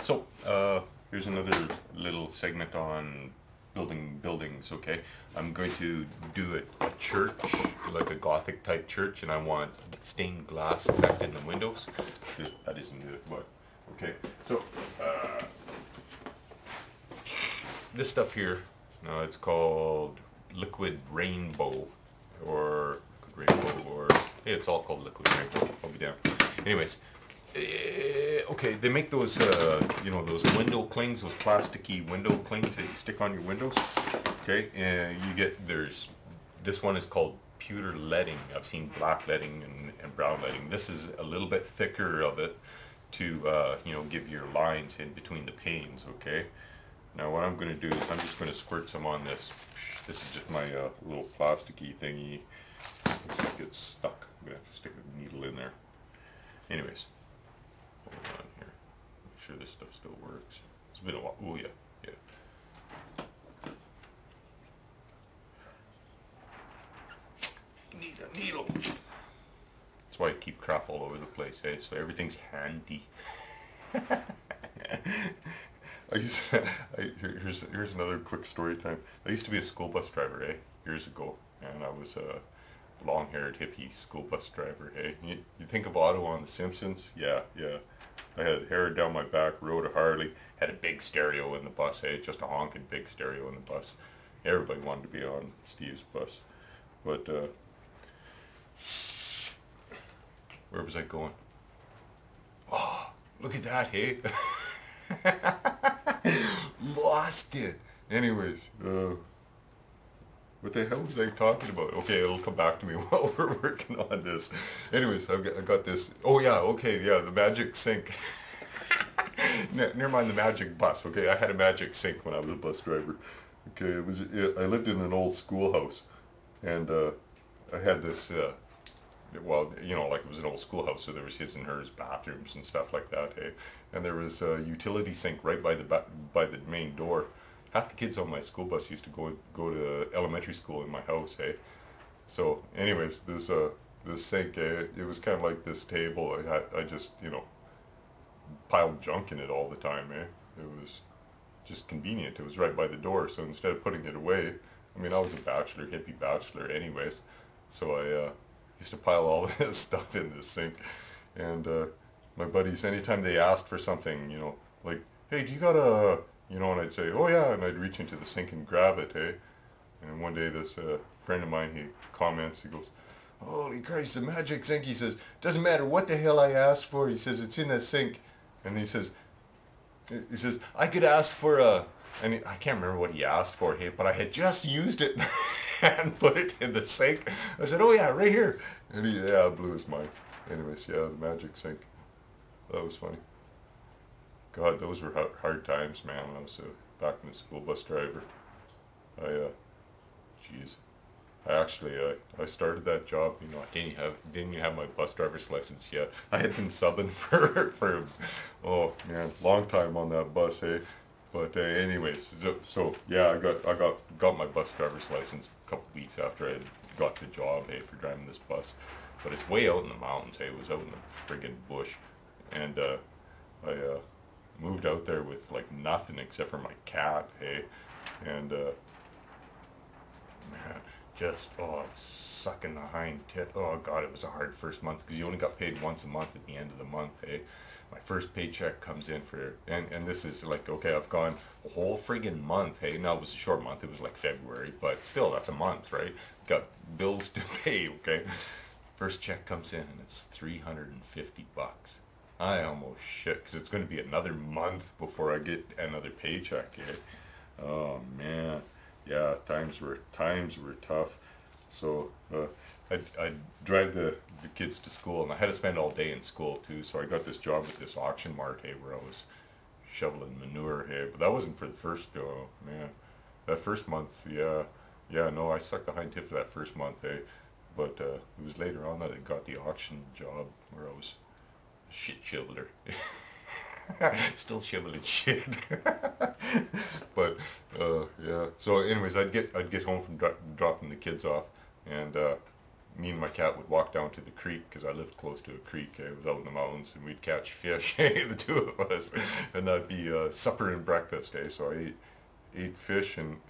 So, here's another little segment on building buildings, okay? I'm going to do a church, like a Gothic type church, and I want stained glass effect in the windows. That isn't it, but, okay. So, this stuff here, it's called liquid rainbow, or hey, it's all called liquid rainbow, I'll be damned. Anyways, okay, they make those, those window clings, those plasticky window clings that you stick on your windows. Okay, and you get, this one is called pewter leading. I've seen black leading and brown leading. This is a little bit thicker of it to, give your lines in between the panes, okay? Now what I'm going to do is I'm just going to squirt some on this. This is just my little plasticky thingy. Looks like it's stuck. I'm going to have to stick a needle in there. Anyways. Hold on here. Make sure this stuff still works. It's been a while. Oh yeah, yeah. Need a needle. That's why I keep crap all over the place, hey? So everything's handy. Here's another quick story time. I used to be a school bus driver, eh? Years ago, and I was a long-haired hippie school bus driver, hey? You think of Otto on The Simpsons? Yeah. I had hair down my back, rode a Harley, had a big stereo in the bus, hey? Just a honking big stereo in the bus. Everybody wanted to be on Steve's bus. But, where was I going? Oh, look at that, hey? Lost it. Anyways, what the hell was I talking about? Okay, it'll come back to me while we're working on this. Anyways, I got this. Oh yeah, okay, yeah, the magic sink. Never mind the magic bus. Okay, I had a magic sink when I was a bus driver. Okay, I lived in an old schoolhouse, and I had this. Well, like it was an old schoolhouse, so there was his and hers bathrooms and stuff like that. Hey, and there was a utility sink right by the main door. Half the kids on my school bus used to go to elementary school in my house, hey. So, anyways, this sink, it was kind of like this table. I just piled junk in it all the time, eh. It was just convenient. It was right by the door, so instead of putting it away, I mean, I was a hippie bachelor, anyways. So I used to pile all this stuff in this sink, and my buddies, anytime they asked for something, like, hey, do you got a and I'd say, oh yeah, and I'd reach into the sink and grab it, hey? And one day this friend of mine, he comments, he goes, holy Christ, the magic sink, he says, doesn't matter what the hell I asked for, he says, it's in the sink. And he says, I could ask for and I can't remember what he asked for, hey, but I had just used it and put it in the sink. I said, oh yeah, right here. And he, blew his mind. Anyways, yeah, the magic sink. That was funny. God, those were hard times, man, when I was back in the school bus driver. I started that job, I didn't even have my bus driver's license yet. I had been subbing for oh man, long time on that bus, hey. But anyways, so yeah, I got my bus driver's license a couple weeks after I got the job, hey, for driving this bus. But it's way out in the mountains, hey. It was out in the friggin' bush, and I moved out there with like nothing except for my cat, hey, and man, just sucking the hind tit. Oh God, it was a hard first month because you only got paid once a month at the end of the month, hey. My first paycheck comes in and this is like, okay, I've gone a whole friggin' month, hey. Now it was a short month, it was like February, but still, that's a month, right? Got bills to pay, okay. First check comes in and it's $350. I almost shit, because it's going to be another month before I get another paycheck, eh? Oh man, yeah, times were tough. So I'd drive the kids to school, and I had to spend all day in school too. So I got this job at this auction mart, hey, where I was shoveling manure, hey. But that wasn't for the first, man. That first month, no, I sucked the hind tip for that first month, hey. But it was later on that I got the auction job where I was shit shoveler. Still shoveling shit. But yeah, so anyways, I'd get home from dropping the kids off, and me and my cat would walk down to the creek because I lived close to a creek. It was out in the mountains, and we'd catch fish, the two of us, and that'd be supper and breakfast. So I ate fish and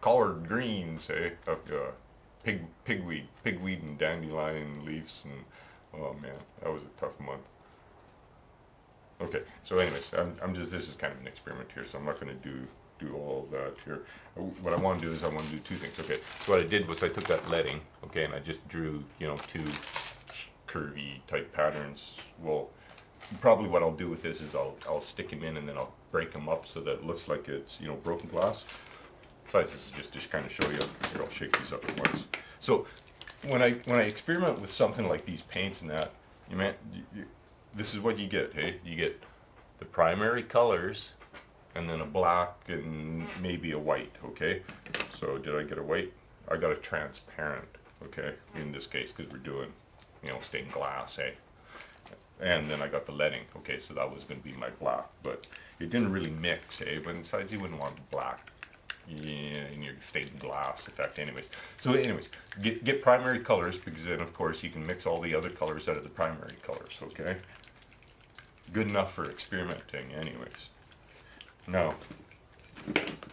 collard greens, pigweed and dandelion leaves, and oh man, that was a tough month. Okay, so anyways, this is kind of an experiment here, so I'm not going to do all of that here. What I want to do is I want to do two things. Okay, so what I did was I took that leading, okay, and I just drew, you know, two curvy type patterns. Well, probably what I'll do with this is I'll stick them in and then I'll break them up so that it looks like it's, you know, broken glass. Besides, this is just to kind of show you. Here, I'll shake these up at once. So when I experiment with something like these paints and that, this is what you get, hey? You get the primary colors and then a black and maybe a white, okay? So did I get a white? I got a transparent, okay, in this case, because we're doing, you know, stained glass, hey? And then I got the leading, okay, so that was going to be my black, but it didn't really mix, hey? But besides, you wouldn't want black, yeah, in your stained glass effect anyways. So anyways, get primary colors, because then of course you can mix all the other colors out of the primary colors, okay? Good enough for experimenting anyways. Now,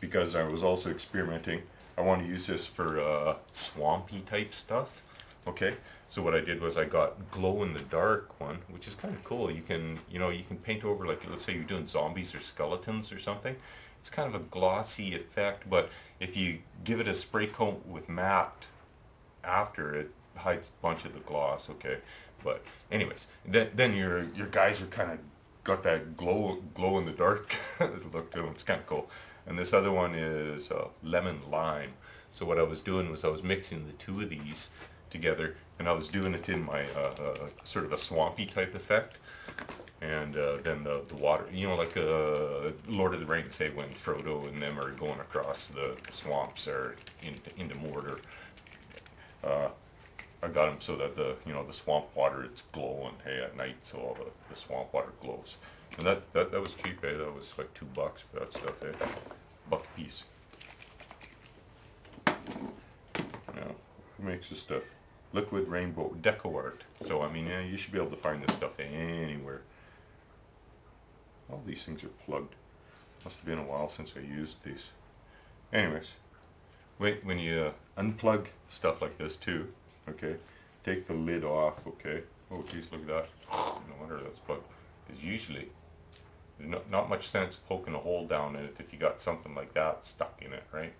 because I was also experimenting, I want to use this for swampy type stuff, okay? So what I did was I got glow in the dark one, which is kind of cool. You can, you know, you can paint over, like, let's say you're doing zombies or skeletons or something. It's kind of a glossy effect, but if you give it a spray coat with matte after, it hides a bunch of the gloss, okay? But anyways, then your guys are kind of got that glow in the dark look to them. It's kind of cool. And this other one is lemon lime. So what I was doing was I was mixing the two of these together, and I was doing it in my sort of a swampy type effect. And then the water, you know, like Lord of the Rings, say when Frodo and them are going across the swamps or into Mordor. I got them so that the swamp water, it's glowing, hey, at night, so all the swamp water glows. And that was cheap, eh? That was like $2 for that stuff, eh? Buck a piece. Now, who makes this stuff? Liquid Rainbow Deco Art. So I mean, yeah, you should be able to find this stuff anywhere. All these things are plugged. Must have been a while since I used these. Anyways, when you unplug stuff like this too, okay, take the lid off, okay. Oh geez, look at that. No wonder that's plugged. Because usually, there's not much sense poking a hole down in it if you got something like that stuck in it, right?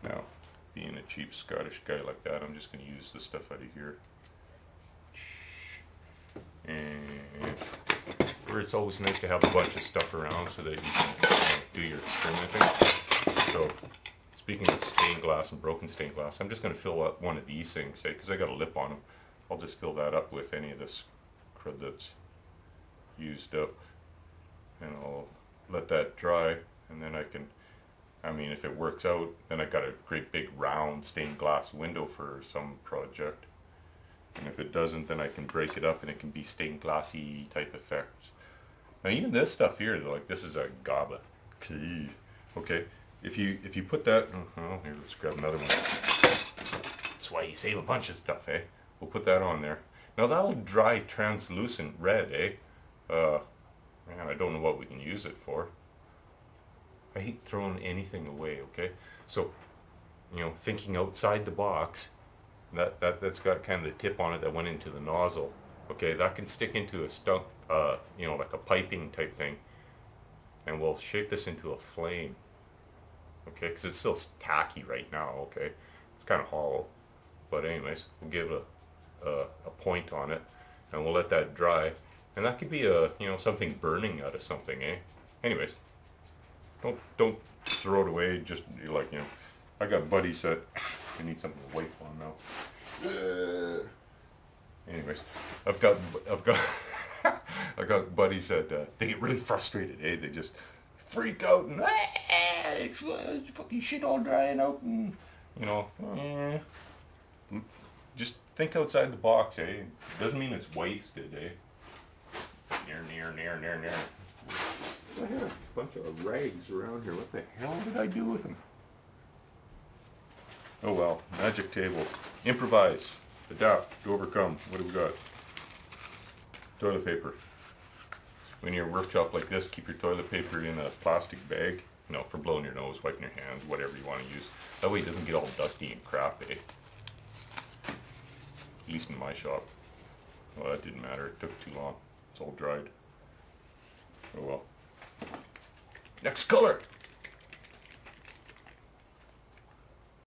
Now, being a cheap Scottish guy like that, I'm just going to use the stuff out of here. And where it's always nice to have a bunch of stuff around so that you can do your experimenting. So, speaking of stained glass and broken stained glass, I'm just going to fill up one of these things, because I got a lip on them. I'll just fill that up with any of this crud that's used up. And I'll let that dry, and then I can, I mean, if it works out, then I got a great big round stained glass window for some project. And if it doesn't, then I can break it up and it can be stained glassy type effects. Now even this stuff here, like this is a GABA. Okay, if you put that, oh, here, let's grab another one. That's why you save a bunch of stuff, eh? We'll put that on there. Now that'll dry translucent red, eh? Man, I don't know what we can use it for. I hate throwing anything away, okay? So, you know, thinking outside the box, that's got kind of the tip on it that went into the nozzle. Okay, that can stick into a stump, you know, like a piping type thing, and we'll shape this into a flame. Okay, because it's still tacky right now. Okay, it's kind of hollow, but anyways, we'll give a point on it, and we'll let that dry, and that could be something burning out of something, eh? Anyways, don't throw it away. Just like, you know, I got buddies that I need something to wipe on now. Anyways, I've got I got buddies that they get really frustrated. Eh? They just freak out and it's fucking shit all drying out, and you know, just think outside the box. Eh? Doesn't mean it's wasted. Eh? Near. I had a bunch of rags around here. What the hell did I do with them? Oh well, magic table. Improvise, adapt, to overcome. What do we got? Toilet paper. When you're in a workshop like this, keep your toilet paper in a plastic bag. No, for blowing your nose, wiping your hands, whatever you want to use. That way it doesn't get all dusty and crap, eh? At least in my shop. Well, that didn't matter. It took too long. It's all dried. Oh well. Next color!